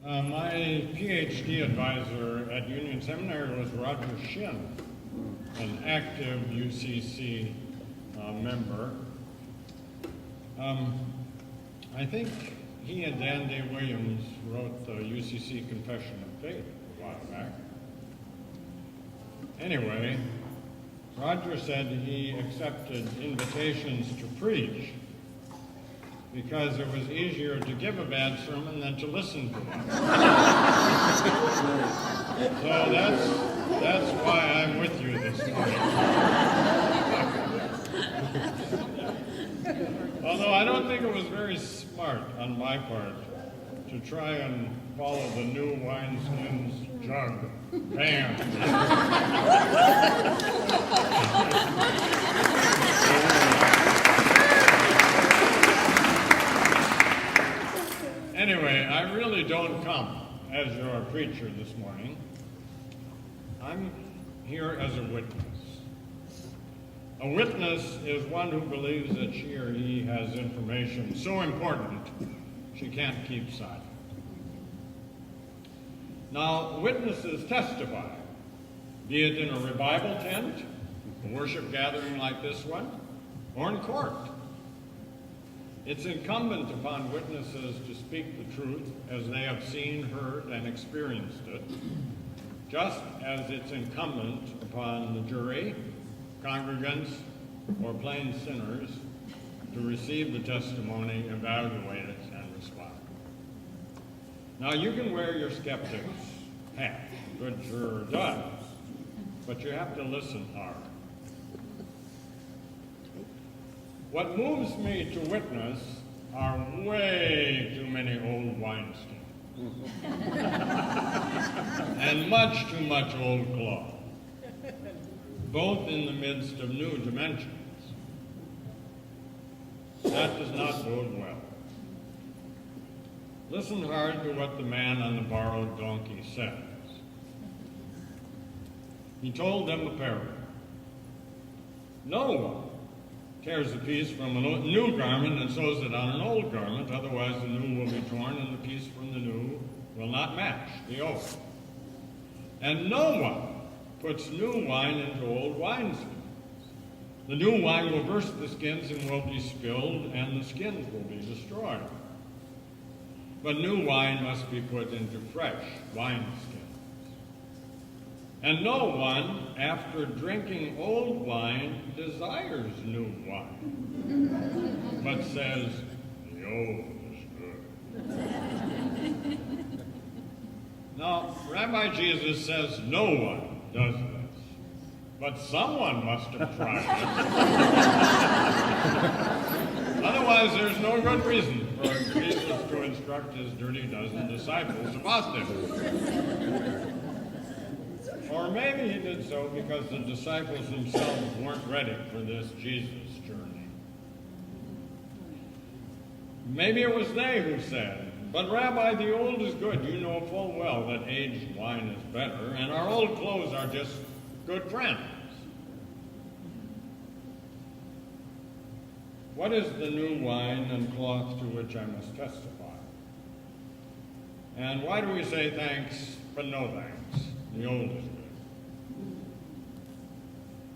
My PhD advisor at Union Seminary was Roger Shin, an active UCC member. I think he and Dan Day Williams wrote the UCC Confession of Faith a while back. Anyway, Roger said he accepted invitations to preach because it was easier to give a bad sermon than to listen to one. So that's why I'm with you this morning. Although I don't think it was very smart on my part to try and follow the new wineskins jug band. Anyway, I really don't come as your preacher this morning. I'm here as a witness. A witness is one who believes that she or he has information so important she can't keep silent. Now, witnesses testify, be it in a revival tent, a worship gathering like this one, or in court. It's incumbent upon witnesses to speak the truth as they have seen, heard, and experienced it, just as it's incumbent upon the jury, congregants, or plain sinners to receive the testimony, evaluate it, and respond. Now, you can wear your skeptic's hat, good juror does, but you have to listen hard. What moves me to witness are way too many old wineskins and much too much old cloth, both in the midst of new dimensions. That does not bode well. Listen hard to what the man on the borrowed donkey says. He told them a parable. No one tears a piece from a new garment and sews it on an old garment, otherwise the new will be torn and the piece from the new will not match the old. And no one puts new wine into old wineskins. The new wine will burst the skins and will be spilled, and the skins will be destroyed. But new wine must be put into fresh wineskins. And no one, after drinking old wine, desires new wine, but says, the old is good. Now, Rabbi Jesus says no one does this, but someone must have tried it. Otherwise, there's no good reason for Jesus to instruct his dirty dozen disciples about this. Or maybe he did so because the disciples themselves weren't ready for this Jesus journey. Maybe it was they who said, but Rabbi, the old is good. You know full well that aged wine is better, and our old clothes are just good friends. What is the new wine and cloth to which I must testify? And why do we say thanks, but no thanks? The old is good.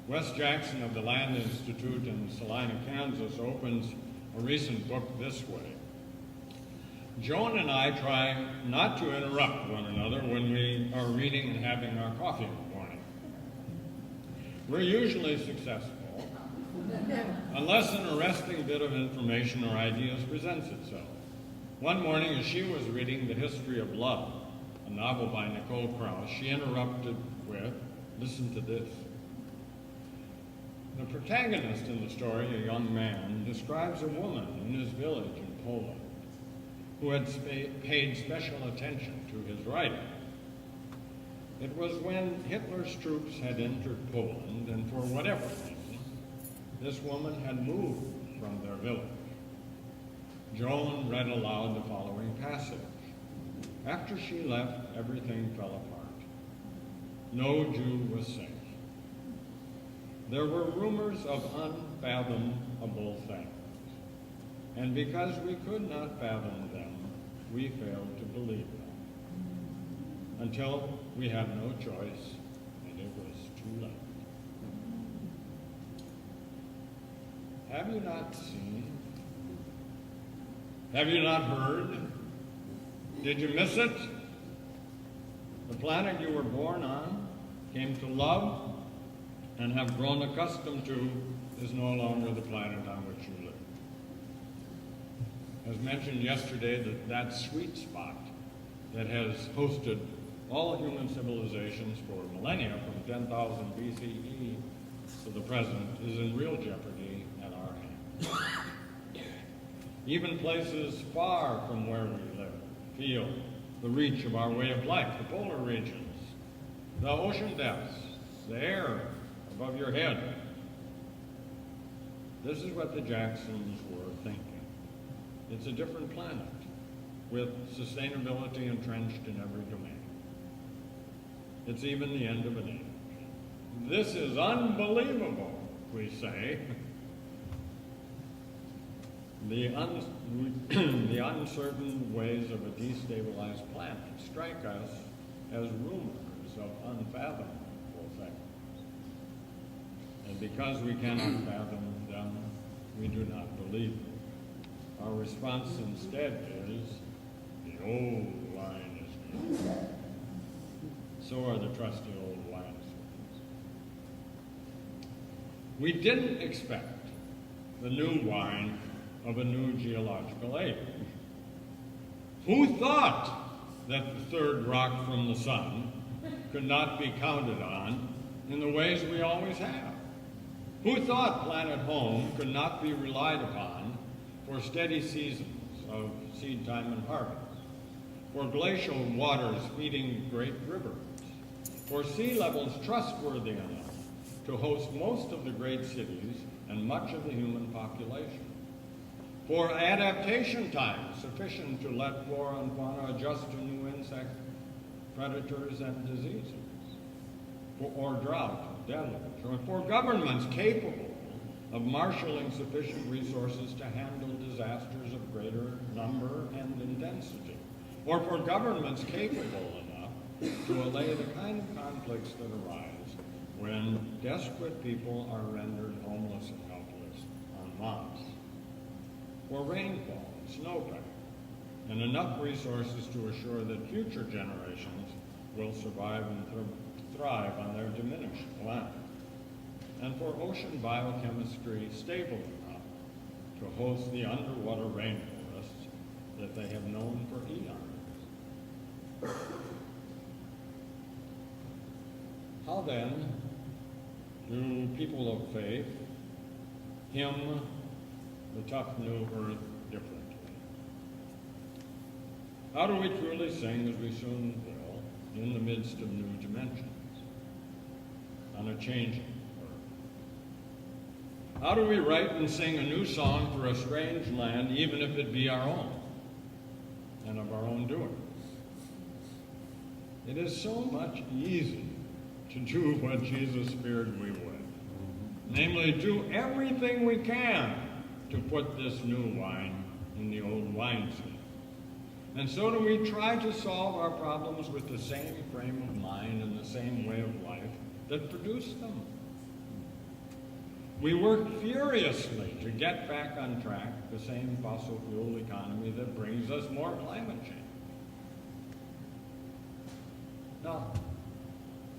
Wes Jackson of the Land Institute in Salina, Kansas, opens a recent book this way. Joan and I try not to interrupt one another when we are reading and having our coffee in the morning. We're usually successful, unless an arresting bit of information or ideas presents itself. One morning, as she was reading The History of Love, a novel by Nicole Krauss, she interrupted with, listen to this. The protagonist in the story, a young man, describes a woman in his village in Poland who had paid special attention to his writing. It was when Hitler's troops had entered Poland, and for whatever reason, this woman had moved from their village. Joan read aloud the following passage. After she left, everything fell apart. No Jew was safe. There were rumors of unfathomable things, and because we could not fathom them, we failed to believe them. until we had no choice and it was too late. Have you not seen? Have you not heard? Did you miss it? The planet you were born on, came to love, and have grown accustomed to is no longer the planet on which you live. As mentioned yesterday, that sweet spot that has hosted all human civilizations for millennia from 10,000 BCE to the present is in real jeopardy at our hands. Even places far from where we live feel the reach of our way of life, the polar regions, the ocean depths, the air above your head. This is what the Jacksons were thinking. It's a different planet with sustainability entrenched in every domain. It's even the end of an age. This is unbelievable, we say. The uncertain ways of a destabilized planet strike us as rumors of unfathomable things. And because we cannot fathom them, we do not believe them. Our response instead is, the old wine is good. So are the trusty old wine servants. We didn't expect the new wine of a new geological age. Who thought that the third rock from the sun could not be counted on in the ways we always have? Who thought planet home could not be relied upon for steady seasons of seed time and harvest, for glacial waters feeding great rivers, for sea levels trustworthy enough to host most of the great cities and much of the human population, for adaptation time sufficient to let flora and fauna adjust to new insect predators and diseases, or drought, deluge, or for governments capable of marshaling sufficient resources to handle disasters of greater number and intensity, or for governments capable enough to allay the kind of conflicts that arise when desperate people are rendered homeless and helpless en masse, for rainfall, snowpack, and enough resources to assure that future generations will survive and thrive on their diminished planet, and for ocean biochemistry stable enough to host the underwater rainforests that they have known for eons. How then do people of faith hymn the tough new earth differently? How do we truly sing, as we soon will, in the midst of new dimensions, on a changing earth? How do we write and sing a new song for a strange land, even if it be our own, and of our own doing? It is so much easier to do what Jesus feared we would, namely do everything we can to put this new wine in the old wineskin. And so do we try to solve our problems with the same frame of mind and the same way of life that produced them. We work furiously to get back on track the same fossil fuel economy that brings us more climate change. Now,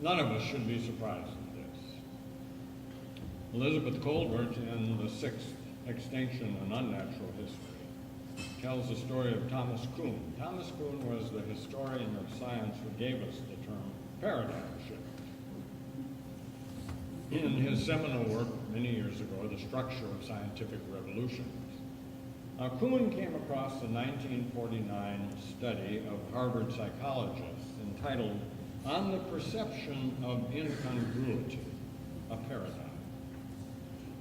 none of us should be surprised at this. Elizabeth Colbert, in The Sixth Extinction and Unnatural History, tells the story of Thomas Kuhn. Thomas Kuhn was the historian of science who gave us the term paradigm shift. In his seminal work many years ago, The Structure of Scientific Revolutions, Kuhn came across a 1949 study of Harvard psychologists entitled On the Perception of Incongruity, a Paradigm.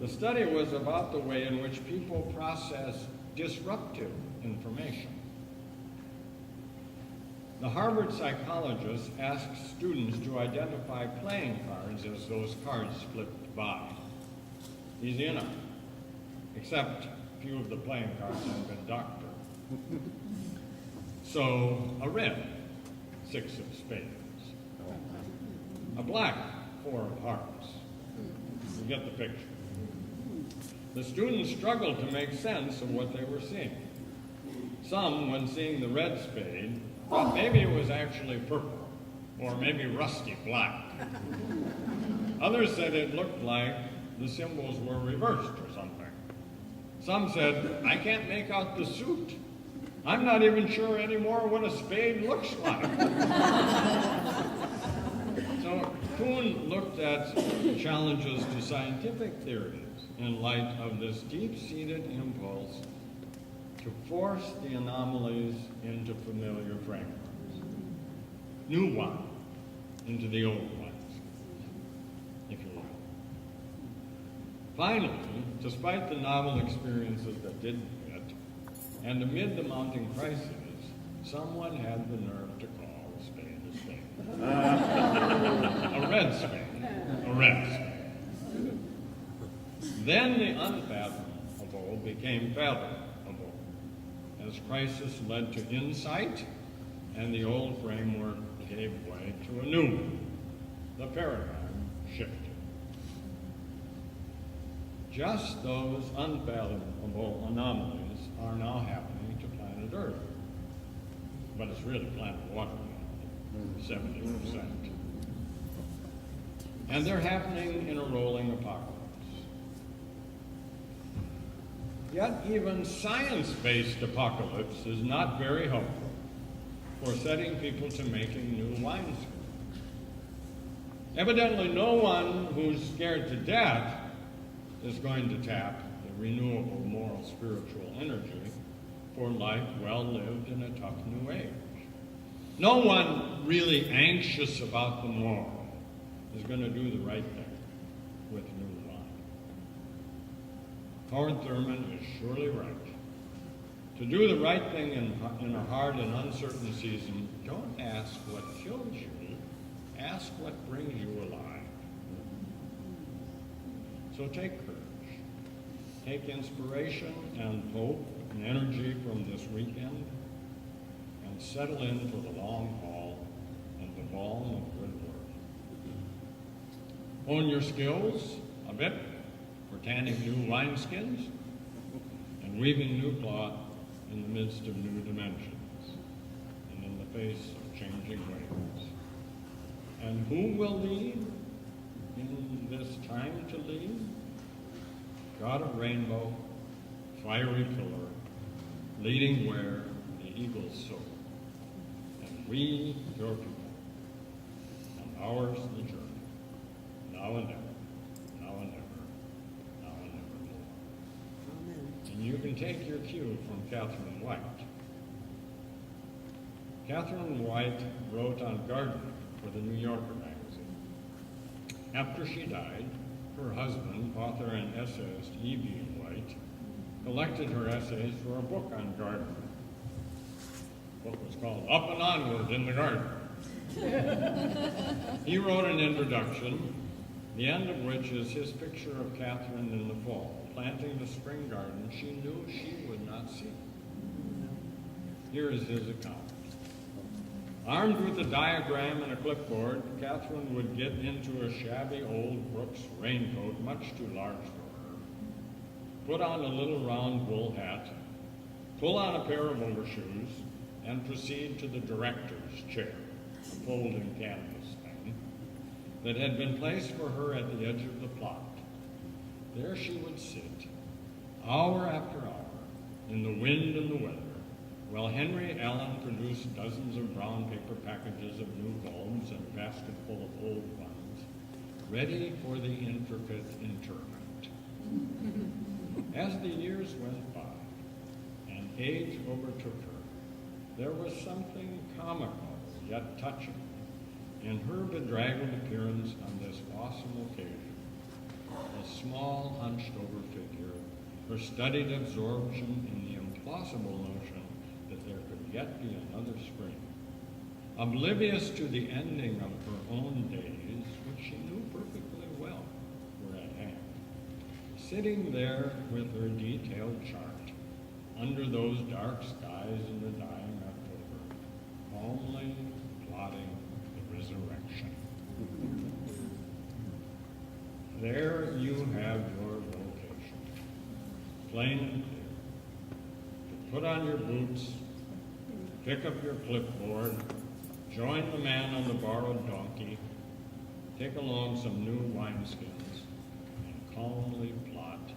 The study was about the way in which people process disruptive information. The Harvard psychologist asked students to identify playing cards as those cards flipped by. Easy enough, except a few of the playing cards had been doctored. So a red 6 of spades. A black 4 of hearts. You get the picture. The students struggled to make sense of what they were seeing. Some, when seeing the red spade, thought maybe it was actually purple, or maybe rusty black. Others said it looked like the symbols were reversed or something. Some said, I can't make out the suit. I'm not even sure anymore what a spade looks like. So Kuhn looked at challenges to scientific theories in light of this deep-seated impulse to force the anomalies into familiar frameworks. New one into the old ones, if you will. Finally, despite the novel experiences that didn't fit, and amid the mounting crises, someone had the nerve to call a spade a spade. A red spade. A red spade. Then the unfathomable became fathomable, as crisis led to insight, and the old framework gave way to a new one. The paradigm shifted. Just those unfathomable anomalies are now happening to planet Earth. But it's really planet water now, 70%. And they're happening in a rolling apocalypse. Yet even science-based apocalypse is not very helpful for setting people to making new wineskins. Evidently, no one who's scared to death is going to tap the renewable moral spiritual energy for life well lived in a tough new age. No one really anxious about the moral is going to do the right thing with new wine. Howard Thurman is surely right. To do the right thing in a hard and uncertain season, don't ask what kills you, ask what brings you alive. So take courage. Take inspiration and hope and energy from this weekend and settle in for the long haul and the balm of good work. Hone your skills a bit for tanning new wineskins and weaving new cloth in the midst of new dimensions and in the face of changing waves. And who will lead in this time to lead? God of rainbow, fiery pillar, leading where the eagles soar. And we, your people, and ours the journey, now and ever, now and ever, now and evermore. Amen. And you can take your cue from Catherine White. Catherine White wrote on gardening for the New Yorker magazine. After she died, her husband, author and essayist E.B. White, collected her essays for a book on gardening. The book was called Up and Onward in the Garden. He wrote an introduction, the end of which is his picture of Catherine in the fall, planting the spring garden she knew she would not see. Here is his account. Armed with a diagram and a clipboard, Catherine would get into a shabby old Brooks raincoat, much too large for her, put on a little round wool hat, pull on a pair of overshoes, and proceed to the director's chair, a folding canvas thing, that had been placed for her at the edge of the plot. There she would sit, hour after hour, in the wind and the weather, while Henry Allen produced dozens of brown paper packages of new bulbs and a basket full of old ones, ready for the intricate interment. As the years went by and age overtook her, there was something comical yet touching in her bedraggled appearance on this awesome occasion. A small, hunched-over figure, her studied absorption in the implausible notion that there could yet be another spring, oblivious to the ending of her own days, which she knew perfectly well were at hand, sitting there with her detailed chart under those dark skies in the dying October, calmly plotting resurrection. There you have your vocation, plain and clear. To put on your boots, pick up your clipboard, join the man on the borrowed donkey, take along some new wineskins, and calmly plot